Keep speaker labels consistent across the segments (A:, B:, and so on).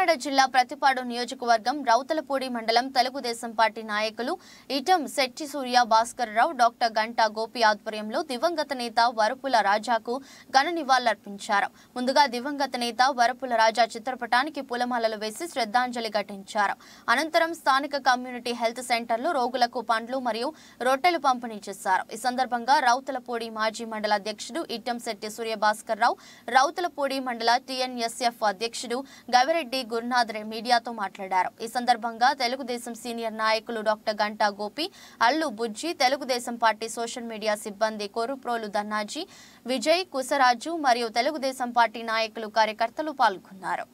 A: కాకినాడ జిల్లా ప్రతిపాడు నియోజకవర్గం రౌతలపూడి మండలం తెలుగుదేశం పార్టీ నాయకులు ఇటం శెట్టి సూర్య భాస్కర్ రావు డాక్టర్ గంటా గోపి ఆధ్వర్యంలో దివంగత నేత వరపుల రాజాకు ఘన నివాళులర్పించారు. ముందుగా దివంగత నేత వరపుల రాజా చిత్రపటానికి పూలమాలలు వేసి శ్రద్ధాంజలి ఘటించారు. అనంతరం స్థానిక కమ్యూనిటీ హెల్త్ సెంటర్లో రోగులకు పండ్లు మరియు రొట్టెలు పంపిణీ చేశారు. ఈ సందర్భంగా రౌతలపూడి మాజీ మండల అధ్యక్షుడు ఇటం శెట్టి సూర్య భాస్కర్ రావు, రౌతలపూడి మండల టీఎన్ఎస్ఎఫ్ అధ్యక్షుడు గవిరెడ్డి గురునాథ్ మీడియాతో మాట్లాడారు. ఈ సందర్భంగా తెలుగుదేశం సీనియర్ నాయకులు డాక్టర్ గంటా గోపి, అల్లు బుజ్జి, తెలుగుదేశం పార్టీ సోషల్ మీడియా సిబ్బంది కొరుప్రోలు దన్నాజీ, విజయ్, కుసరాజు మరియు తెలుగుదేశం పార్టీ నాయకులు కార్యకర్తలు పాల్గొన్నారు.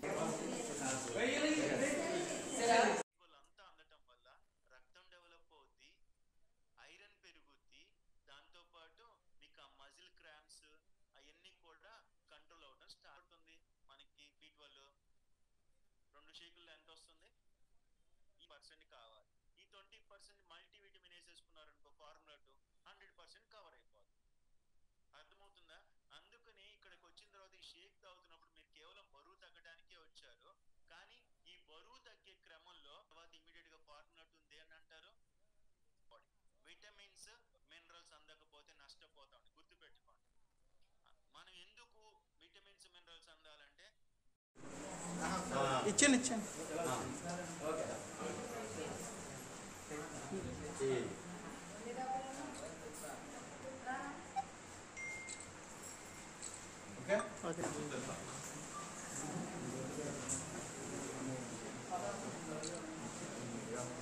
B: షేకుల్లో ఎంత వస్తుంది? ఈ పర్సెంట్ కావాలి. ఈ 20% మల్టీవిటమిన్ వేసేసుకున్నారనుకో ఫార్ములా 100% కవర్ అయిపోతుంది. అర్థమవుతుందా? అందుకని ఇక్కడికి వచ్చిన తర్వాత ఈ షేక్ తాగుతున్నప్పుడు మీరు కేవలం బరువు తగ్గడానికే వచ్చారు, కానీ ఈ బరువు తగ్గే క్రమంలో తర్వాత ఇమీడియట్ గా ఫార్ములా ఉంది అని అంటారు. విటమిన్స్ మినరల్స్ అందకపోతే నష్టపోతాం. గుర్తుపెట్టుకోండి. మనం ఎందుకు విటమిన్స్ మినరల్స్ అందాలంటే
C: ఇచ్చాను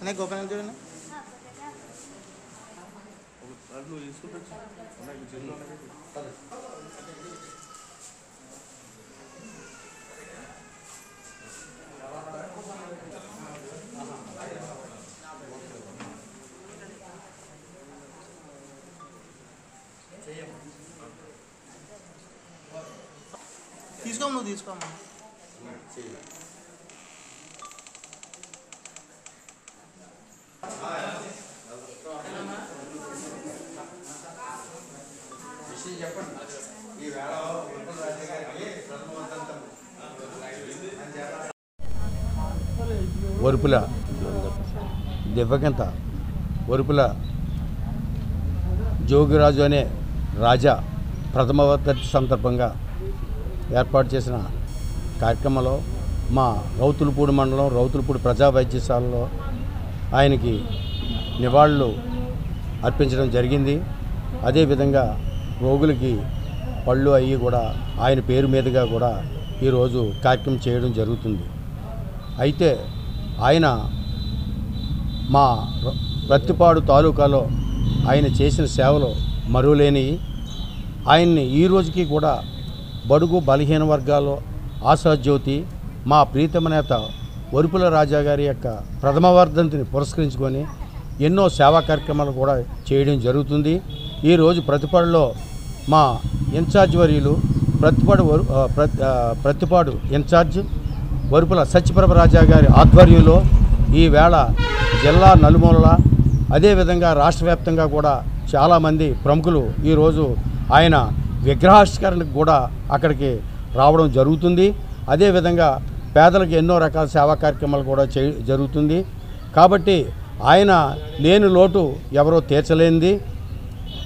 C: అనే గోపాల్ చూడండి. తీసుకోమ్మా, నువ్వు తీసుకోమ్మా.
D: వరపుల దివ్యగంత వరపుల జోగిరాజు అనే రాజా ప్రథమ వర్ధంతి సందర్భంగా ఏర్పాటు చేసిన కార్యక్రమంలో మా రౌతులపూడి మండలం రౌతులపూడి ప్రజా వైద్యశాలలో ఆయనకి నివాళులు అర్పించడం జరిగింది. అదేవిధంగా రోగులకి పళ్ళు అయ్యి కూడా ఆయన పేరు మీదుగా కూడా ఈరోజు కార్యక్రమం చేయడం జరుగుతుంది. అయితే ఆయన మా ప్రతిపాడు తాలూకాలో ఆయన చేసిన సేవలు మరువలేనివి. ఆయన్ని ఈ రోజుకి కూడా బడుగు బలహీన వర్గాల్లో ఆశాజ్యోతి మా ప్రీతమ నేత వరపుల రాజా గారి యొక్క ప్రథమ వర్ధంతిని పురస్కరించుకొని ఎన్నో సేవా కార్యక్రమాలు కూడా చేయడం జరుగుతుంది. ఈరోజు ప్రతిపాడులో మా ఇన్ఛార్జ్ వర్యులు ప్రతిపాడు ఇన్ఛార్జ్ వరపుల సత్యప్రభ రాజా గారి ఆధ్వర్యంలో ఈవేళ జిల్లా నలుమూలల అదేవిధంగా రాష్ట్ర వ్యాప్తంగా కూడా చాలామంది ప్రముఖులు ఈరోజు ఆయన విగ్రహావిష్కరణకు కూడా అక్కడికి రావడం జరుగుతుంది. అదేవిధంగా పేదలకు ఎన్నో రకాల సేవా కార్యక్రమాలు కూడా జరుగుతుంది. కాబట్టి ఆయన లేని లోటు ఎవరో తీర్చలేనిది.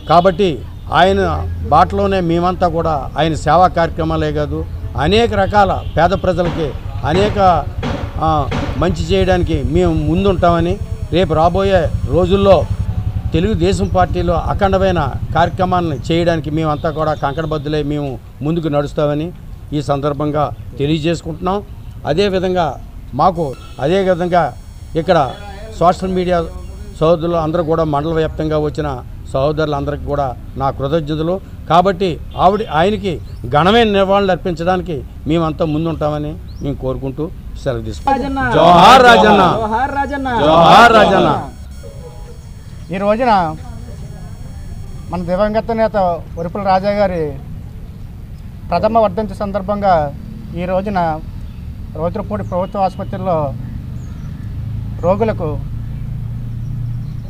D: కాబట్టి ఆయన బాటలోనే మేమంతా కూడా ఆయన సేవా కార్యక్రమాలే కాదు అనేక రకాల పేద ప్రజలకి అనేక మంచి చేయడానికి మేము ముందుంటామని, రేపు రాబోయే రోజుల్లో తెలుగుదేశం పార్టీలో అఖండమైన కార్యక్రమాలను చేయడానికి మేమంతా కూడా కంకణబద్దులై మేము ముందుకు నడుస్తామని ఈ సందర్భంగా తెలియజేసుకుంటున్నాం. అదేవిధంగా ఇక్కడ సోషల్ మీడియా సోదరులు అందరూ కూడా మండల వ్యాప్తంగా వచ్చిన సహోదరులందరికీ కూడా నా కృతజ్ఞతలు. కాబట్టి ఆయనకి ఘనమైన నివాళులు అర్పించడానికి మేమంతా ముందుంటామని మేము కోరుకుంటూ సెలవు తీసుకుంటాం. జోహార్ రాజన్న, జోహార్ రాజన్న.
C: ఈ రోజున మన దివంగత నేత వరపుల రాజా గారి ప్రథమ వర్ధంతి సందర్భంగా ఈ రోజున రౌతులపూడి ప్రభుత్వ ఆసుపత్రిలో రోగులకు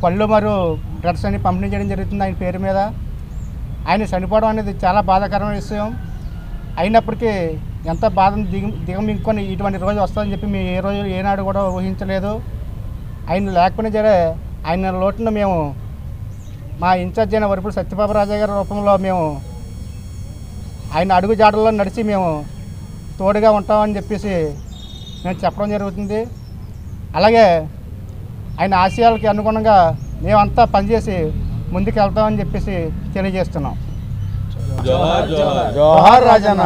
C: పళ్ళు మరియు డ్రగ్స్ అని పంపిణీ చేయడం జరుగుతుంది ఆయన పేరు మీద. ఆయన చనిపోవడం అనేది చాలా బాధాకరమైన విషయం. అయినప్పటికీ ఎంత బాధను దిగమింగుకొని ఇటువంటి రోజు వస్తుందని చెప్పి మేము ఏ రోజు ఏనాడు కూడా ఊహించలేదు. ఆయన లేకపోయినా సరే ఆయన లోటును మేము మా ఇన్ఛార్జ్ అయిన వరపుల సత్యప్రభరాజా గారి రూపంలో మేము ఆయన అడుగు జాడల్లో నడిచి మేము తోడుగా ఉంటామని చెప్పేసి మేము చెప్పడం జరుగుతుంది. అలాగే ఆయన ఆశయాలకి అనుగుణంగా మేమంతా పనిచేసి ముందుకు వెళ్తామని చెప్పేసి తెలియజేస్తున్నాం.
D: జోహార్ రాజన్న.